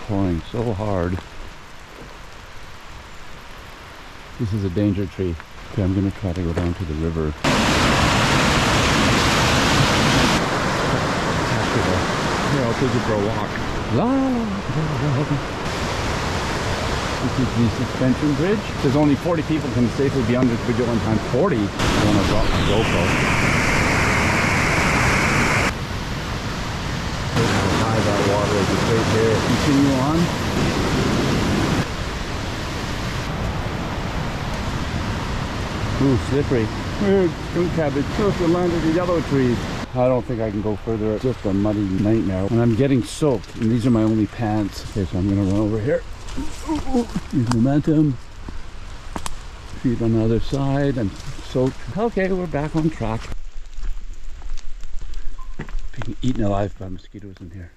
pouring so hard. This is a danger tree. Okay, I'm gonna try to go down to the river. Here, I'll take you for a walk. This is the suspension bridge. There's only 40 people can safely be under the bridge at one time. 40. I want to drop my GoPro. Look how high that water is. It's right there. Continue on. Ooh, slippery. Skunk cabbage. Close to land of the yellow trees. I don't think I can go further. It's just a muddy nightmare. And I'm getting soaked. And these are my only pants. Okay, so I'm going to run over here. Use momentum. Feet on the other side. I'm soaked. Okay, we're back on track. Being eaten alive by mosquitoes in here.